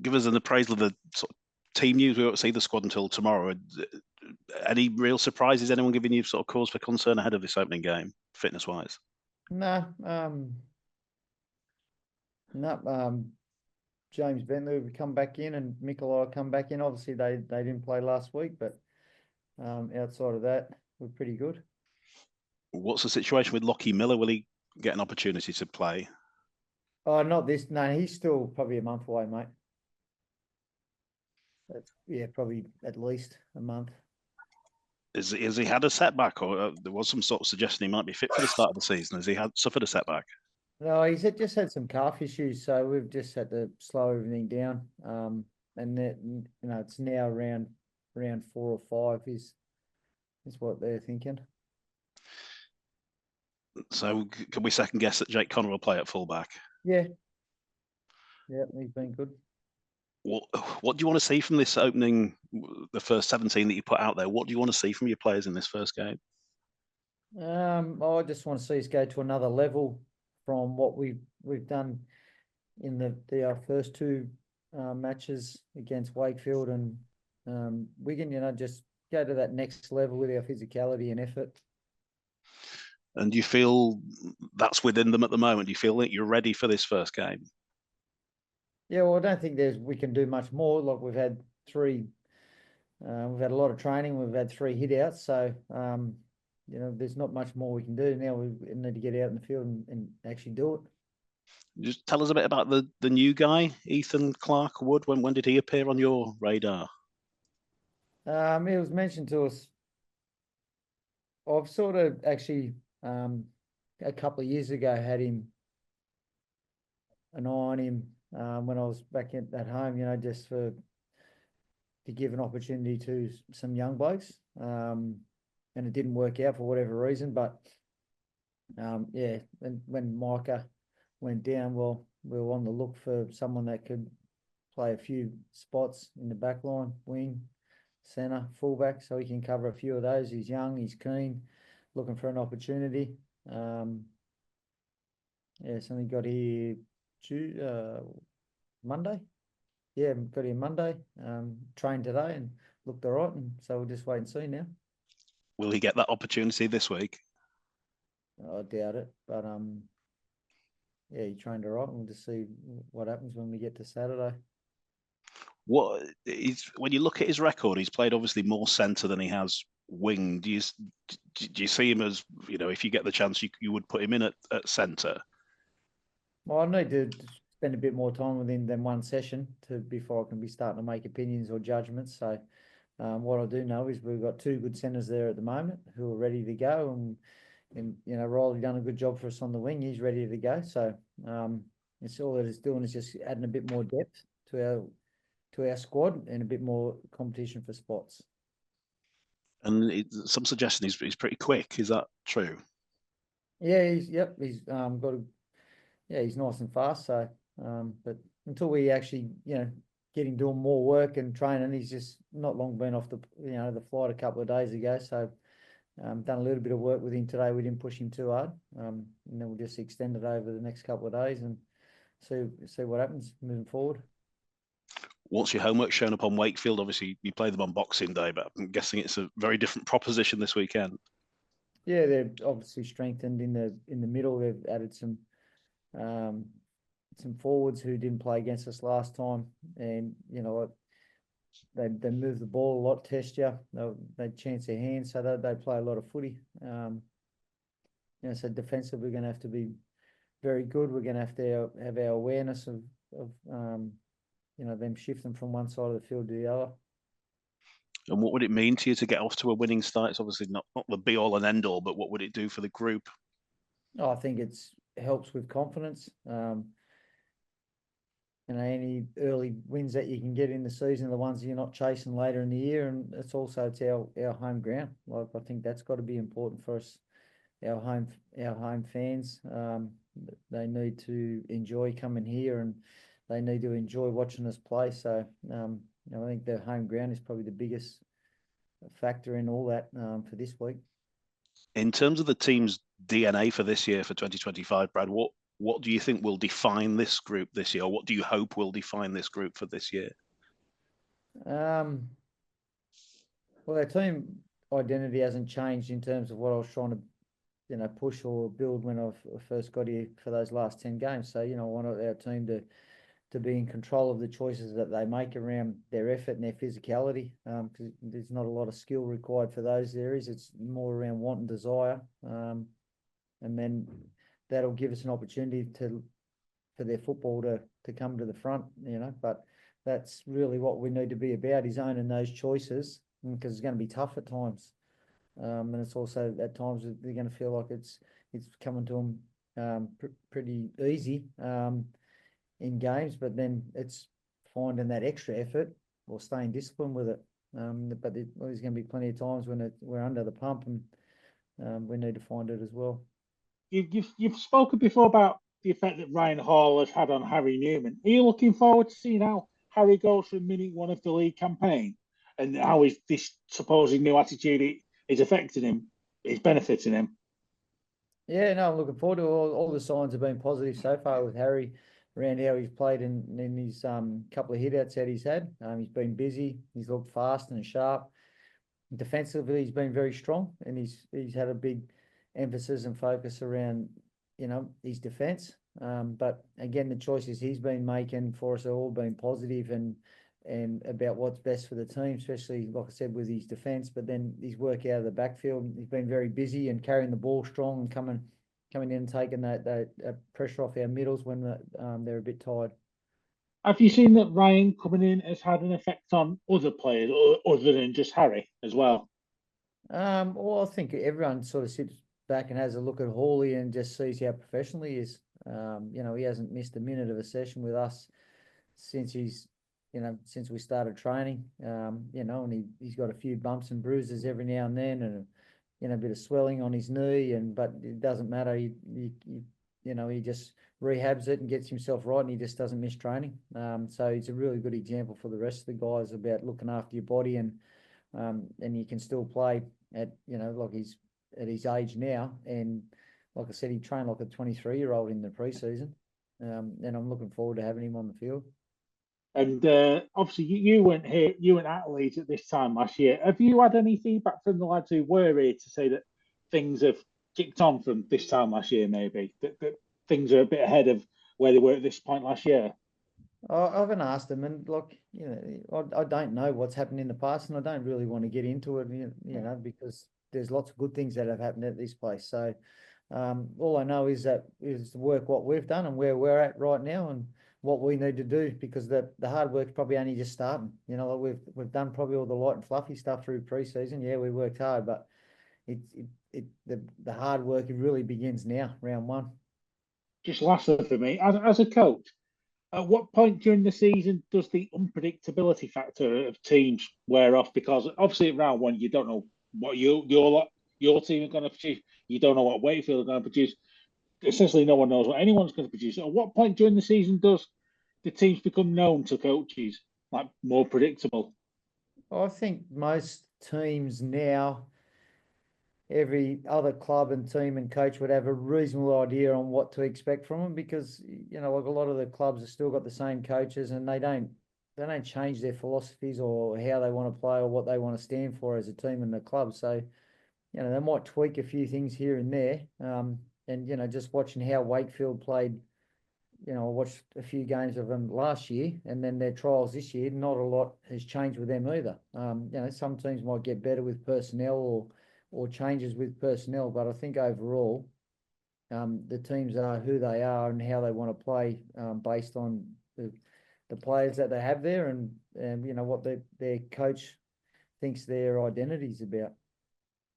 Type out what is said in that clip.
give us an appraisal of the sort of team news. We won't see the squad until tomorrow. Any real surprises? Anyone giving you sort of cause for concern ahead of this opening game, fitness-wise? No. James Bentley will come back in and Mikolai will come back in. Obviously, they didn't play last week, but outside of that, we're pretty good. What's the situation with Loy Miller? Will he get an opportunity to play? Oh, not this. No, he's still probably a month away, mate. Probably at least a month. Has he had a setback, or there was some sort of suggestion he might be fit for the start of the season? Has he suffered a setback? No, he's just had some calf issues, so we've just had to slow everything down. And that, it's now around 4 or 5 is what they're thinking. So can we second guess that Jake Connor will play at fullback? Yeah, he's been good. What do you want to see from this opening, the first 17 that you put out there? What do you want to see from your players in this first game? I just want to see us go to another level from what we've done in our first 2 matches against Wakefield and Wigan. Just go to that next level with our physicality and effort. And do you feel that's within them at the moment? Do you feel that you're ready for this first game? Yeah, well, I don't think we can do much more. Like we've had 3, we've had a lot of training. We've had 3 hit outs. So, there's not much more we can do now. We need to get out in the field and actually do it. Just tell us a bit about the new guy, Ethan Clark-Wood. When did he appear on your radar? He was mentioned to us. I've sort of actually a couple of years ago had him an eye on him when I was back at home. Just to give an opportunity to some young blokes, and it didn't work out for whatever reason. But and when Micah went down, well, we were on the look for someone that could play a few spots in the back line, wing, centre, fullback, so he can cover a few of those. He's young, he's keen, looking for an opportunity. Something got here Monday. Yeah, got here Monday. Trained today and looked all right, and so we'll just wait and see now. Will he get that opportunity this week? I doubt it, but he trained all right, and we'll just see what happens when we get to Saturday. When you look at his record, he's played obviously more centre than he has wing. Do you see him as, if you get the chance, you would put him in at centre? Well, I need to spend a bit more time with him than one session before I can be starting to make opinions or judgments. So what I do know is we've got 2 good centres there at the moment who are ready to go, and Riley done a good job for us on the wing. He's ready to go. So it's all that it's doing is just adding a bit more depth to our squad and a bit more competition for spots. And some suggestion he's pretty quick. Is that true? Yeah, he's he's nice and fast. So, but until we actually, get him doing more work and training, he's just not long been off the flight a couple of days ago. So, done a little bit of work with him today. We didn't push him too hard, and then we'll just extend it over the next couple of days and see what happens moving forward. What's your homework shown up on Wakefield? Obviously, you play them on Boxing Day, but I'm guessing it's a very different proposition this weekend. Yeah, they're obviously strengthened in the middle. They've added some forwards who didn't play against us last time, and they move the ball a lot, test you. They chance their hands, so they play a lot of footy. So defensively, we're going to have to be very good. We're going to have our awareness of them shifting from one side of the field to the other. And what would it mean to you to get off to a winning start? It's obviously not the be all and end all, but what would it do for the group? I think it helps with confidence. Any early wins that you can get in the season are the ones you're not chasing later in the year, and it's our home ground. Like, I think that's got to be important for us. Our home fans, they need to enjoy coming here, and they need to enjoy watching us play. So I think the home ground is probably the biggest factor in all that for this week. In terms of the team's DNA for this year, for 2025, Brad, what What do you think will define this group this year? Or what do you hope will define this group for this year? Well, our team identity hasn't changed in terms of what I was trying to, push or build when I first got here for those last 10 games. So, I want our team to be in control of the choices that they make around their effort and their physicality, because there's not a lot of skill required for those areas. It's more around want and desire. And then that'll give us an opportunity for their football to come to the front, but that's really what we need to be about, is owning those choices, because it's going to be tough at times. And it's also at times they're going to feel like it's coming to them pretty easy in games, but then it's finding that extra effort or staying disciplined with it. But there's going to be plenty of times when we're under the pump, and we need to find it as well. You've spoken before about the effect that Ryan Hall has had on Harry Newman. Are you looking forward to seeing how Harry goes from minute one of the league campaign, and how this supposed new attitude is affecting him, is benefiting him? Yeah, no, I'm looking forward to all the signs have been positive so far with Harry around how he's played in his couple of hitouts that he's had. He's been busy. He's looked fast and sharp. Defensively, he's been very strong, and he's had a big emphasis and focus around his defence. But again, the choices he's been making for us have all been positive and about what's best for the team, especially, like I said, with his defence. But then his work out of the backfield, he's been very busy and carrying the ball strong and coming in and taking that pressure off our middles when they're a bit tired. Have you seen that Ryan coming in has had an effect on other players other than just Harry as well? Well, I think everyone sort of sits back and has a look at Hawley and just sees how professional he is. He hasn't missed a minute of a session with us since since we started training. And he's got a few bumps and bruises every now and then, and a bit of swelling on his knee, but it doesn't matter. He just rehabs it and gets himself right, and he just doesn't miss training. So he's a really good example for the rest of the guys about looking after your body, and you can still play at like he's at his age now. And like I said, he trained like a 23-year-old in the preseason, and I'm looking forward to having him on the field. And obviously, you weren't here. You weren't at Leeds at this time last year. Have you had any feedback from the lads who were here to say that things have kicked on from this time last year? Maybe that things are a bit ahead of where they were at this point last year. I haven't asked them, and look, I don't know what's happened in the past, and I don't really want to get into it, because there's lots of good things that have happened at this place. So all I know is the work what we've done and where we're at right now, and what we need to do, because the hard work's probably only just starting. We've done probably all the light and fluffy stuff through preseason. Yeah, we worked hard, but the hard work, it really begins now, round one. Just lastly for me, as a coach, at what point during the season does the unpredictability factor of teams wear off? Because obviously at round one, you don't know what your team are going to produce. You don't know what Wakefield are going to produce. Essentially, no one knows what anyone's going to produce. At what point during the season does the teams become known to coaches, like more predictable? I think most teams now, every other club and team and coach would have a reasonable idea on what to expect from them, because like a lot of the clubs have still got the same coaches, and they don't change their philosophies or how they want to play or what they want to stand for as a team and the club. So they might tweak a few things here and there. And just watching how Wakefield played, I watched a few games of them last year, and then their trials this year, not a lot has changed with them either. Some teams might get better with personnel or changes with personnel, but I think overall, the teams are who they are and how they want to play, based on the players that they have there, and what their coach thinks their identity is about.